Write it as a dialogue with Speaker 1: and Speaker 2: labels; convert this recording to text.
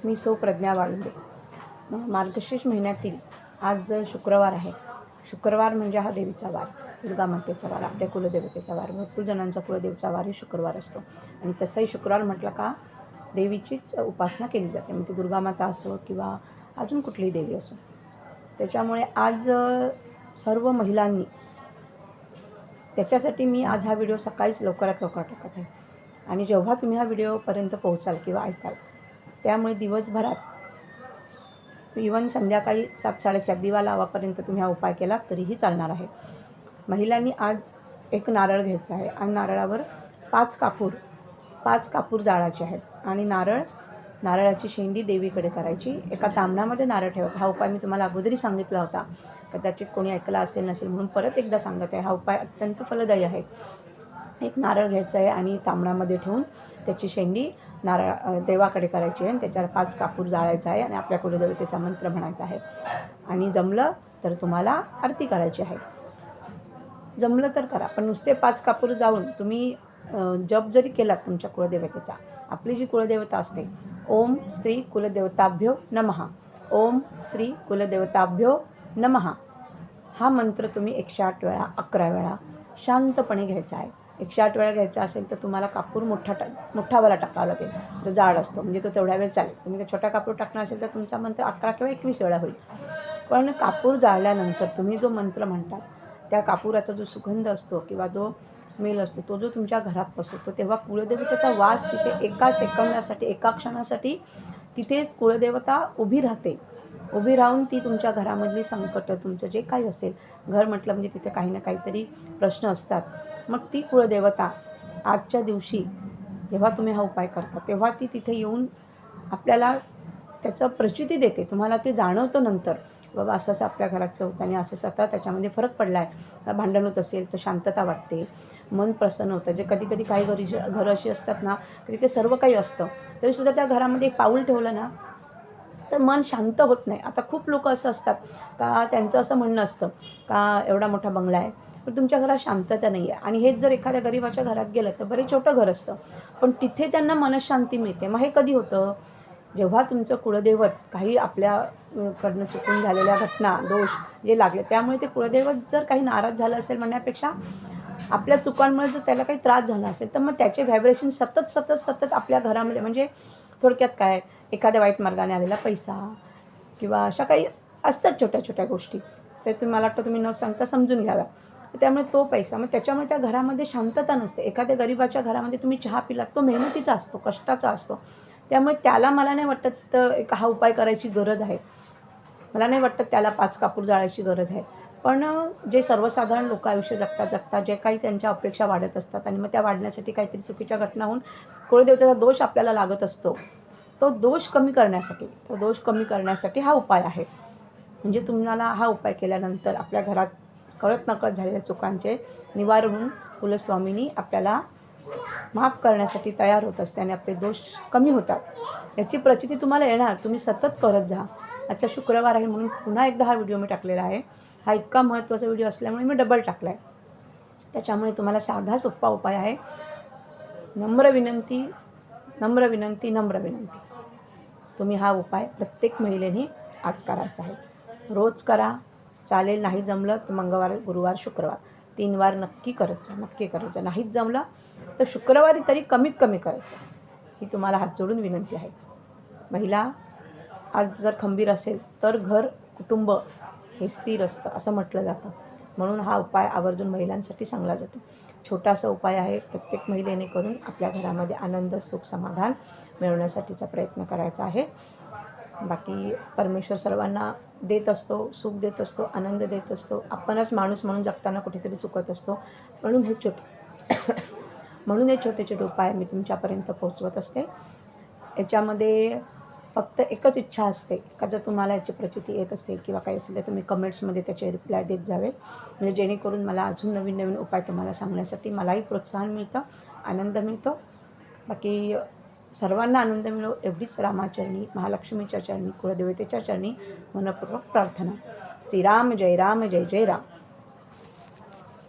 Speaker 1: मी सौ प्रज्ञा वाळुंबे. मार्गशीर्ष महिन्यातील आज शुक्रवार आहे. शुक्रवार म्हणजे हा देवीचा वार, दुर्गा मातेचा वार, आपल्या कुलदेवतेचा वार. भरपूर जणांचा कुलदेवचा वारही शुक्रवार असतो आणि तसंही शुक्रवार म्हटलं का देवीचीच उपासना केली जाते. मग ती दुर्गा माता असो किंवा अजून कुठलीही देवी असो. त्याच्यामुळे आज सर्व महिलांनी त्याच्यासाठी मी आज हा व्हिडिओ सकाळीच लवकरात लवकर टाकत आहे आणि जेव्हा तुम्ही हा व्हिडिओपर्यंत पोहोचाल किंवा ऐकाल त्यामुळे दिवसभरात इवन संध्याकाळी 7-7:30 दिवा लावापर्यंत तुम्ही हा उपाय केला तरीही चालणार आहे. महिलांनी आज एक नारळ घ्यायचा आहे आणि नारळावर 5 कापूर जाळायचे आहेत आणि नारळाची शेंडी देवीकडे करायची. एका तामणामध्ये नारळ ठेवायचा. हा उपाय मी तुम्हाला अगोदरही सांगितला होता, कदाचित कोणी ऐकला असेल नसेल म्हणून परत एकदा सांगत आहे. हा उपाय अत्यंत फलदायी आहे. एक नारळ घ्यायचा आहे आणि तामणामध्ये ठेवून त्याची शेंडी देवाकडे करायची आहे आणि त्याच्यावर 5 कापूर जाळायचा आहे आणि आपल्या कुलदेवतेचा मंत्र म्हणायचा आहे आणि जमलं तर तुम्हाला आरती करायची आहे. जमलं तर करा, पण नुसते 5 कापूर जाळून तुम्ही जप जरी केलात तुमच्या कुलदेवतेचा, आपली जी कुलदेवता असते, ओम श्री कुलदेवताभ्यो नमः, ओम श्री कुलदेवताभ्यो नमः, हा मंत्र तुम्ही 108 वेळा 11 वेळा शांतपणे घ्यायचा आहे. 108 वेळा घ्यायचा असेल तर तुम्हाला कापूर मोठावाला टाकावा लागेल. तो जाड असतो म्हणजे तो तेवढ्या वेळ चालेल. तुम्ही तो छोटा कापूर टाकणार असेल तर तुमचा मंत्र 11 किंवा 21 वेळा होईल. पण कापूर जाळल्यानंतर तुम्ही जो मंत्र म्हणतात त्या कापुराचा जो सुगंध असतो किंवा जो स्मेल असतो तो जो तुमच्या घरात पसरतो तेव्हा कुलदेवतेचा वास तिथे एका सेकंदासाठी, एका क्षणासाठी तिथेच कुलदेवता उभी राहते. उभी राहून ती तुमच्या घरामधली संकटं, तुमचं जे काही असेल, घर म्हटलं म्हणजे तिथे काही ना काहीतरी प्रश्न असतात. मग ती कुलदेवता आजच्या दिवशी जेव्हा तुम्ही हा उपाय करता तेव्हा ती तिथे येऊन आपल्याला त्याचं प्रचिती देते. तुम्हाला ते जाणवतं नंतर, बाबा असं आपल्या घराचं होतं आणि असं आता त्याच्यामध्ये फरक पडला आहे. भांडण होत असेल तर शांतता वाटते, मन प्रसन्न होतं. जे कधी काही घरं अशी असतात ना, की तिथे सर्व काही असतं तरीसुद्धा त्या घरामध्ये एक पाऊल ठेवलं ना तर मन शांत होत नाही. आता खूप लोकं असं असतात का त्यांचं असं म्हणणं असतं का एवढा मोठा बंगला आहे पण तुमच्या घरात शांतता नाही आहे आणि हेच जर एखाद्या गरीबाच्या घरात गेलं तर बरे छोटं घर असतं पण तिथे त्यांना मनःशांती मिळते. मग हे कधी होतं? जेव्हा तुमचं कुळदैवत काही आपल्याकडनं चुकून झालेल्या घटना, दोष जे लागले त्यामुळे ते कुळदैवत जर काही नाराज झालं असेल म्हणण्यापेक्षा आपल्या चुकांमुळे जर त्याला काही त्रास झाला असेल तर मग त्याचे व्हायब्रेशन सतत आपल्या घरामध्ये, म्हणजे थोडक्यात काय, एखाद्या वाईट मार्गाने आलेला पैसा किंवा अशा काही असतात छोट्या गोष्टी, तर मला वाटतं तुम्ही न सांगता समजून घ्याव्या. त्यामुळे तो पैसा, मग त्याच्यामुळे त्या घरामध्ये शांतता नसते. एखाद्या गरीबाच्या घरामध्ये तुम्ही चहा पिलात, तो मेहनतीचा असतो, कष्टाचा असतो. त्यामुळे त्याला मला नाही वाटत एक हा उपाय करायची गरज आहे. मला नाही वाटत त्याला 5 कापूर जाळायची गरज आहे. पण जे सर्वसाधारण लोक आयुष्य जगता जे काही त्यांच्या अपेक्षा वाढत असतात आणि मग त्या वाढण्यासाठी काहीतरी चुकीच्या घटना होऊन कुळदेवतेचा दोष आपल्याला लागत असतो. तो दोष कमी करण्यासाठी हा उपाय आहे. म्हणजे तुम्हाला हा उपाय केल्यानंतर आपल्या घरात कळत-नकळत झालेल्या चुकांचे निवारण होऊन कुलस्वामिनी आपल्याला माफ करण्यासाठी तयार होत असते आणि आपले दोष कमी होतात. याची प्रचिती तुम्हाला येणार. तुम्ही सतत करत जा. आजचा शुक्रवार आहे म्हणून पुन्हा एकदा हा व्हिडिओ मी टाकलेला आहे. हा इतका महत्त्वाचा व्हिडिओ असल्यामुळे मी डबल टाकला आहे. त्याच्यामुळे तुम्हाला साधा सोपा उपाय आहे. नम्र विनंती. तुम्ही हा उपाय प्रत्येक महिलेने आज करायचा आहे. रोज करा, चालेल. नाही जमलं तर मंगळवार, गुरुवार, शुक्रवार 3 वार नक्की करायचं. नाहीच जमलं तर शुक्रवारी तरी कमीत कमी करायचं. ही तुम्हाला हात जोडून विनंती आहे. महिला आज जर खंबीर असेल तर घर, कुटुंब हे स्थिर असतं असं म्हटलं जातं. म्हणून हा उपाय आवर्जून महिलांसाठी सांगला जातो. छोटासा उपाय आहे. प्रत्येक महिलेने करून आपल्या घरामध्ये आनंद, सुख, समाधान मिळवण्यासाठीचा प्रयत्न करायचा आहे. बाकी परमेश्वर सर्वांना देत असतो, सुख देत असतो, आनंद देत असतो. आपणच माणूस म्हणून जगताना कुठेतरी चुकत असतो. म्हणून हे छोटे उपाय मी तुमच्यापर्यंत पोहोचवत असते. याच्यामध्ये फक्त एकच इच्छा असते का जर तुम्हाला याची प्रचिती येत असेल किंवा काही असेल तर तुम्ही कमेंट्समध्ये त्याचे रिप्लाय देत जावे, म्हणजे जेणेकरून मला अजून नवीन उपाय तुम्हाला सांगण्यासाठी मलाही प्रोत्साहन मिळतं, आनंद मिळतो. बाकी सर्वांना आनंद मिळो एवढीच रामाचरणी, महालक्ष्मीच्या चरणी, कुलदेवतेच्या चरणी मनपूर्वक प्रार्थना. श्रीराम जय राम, जय जय राम.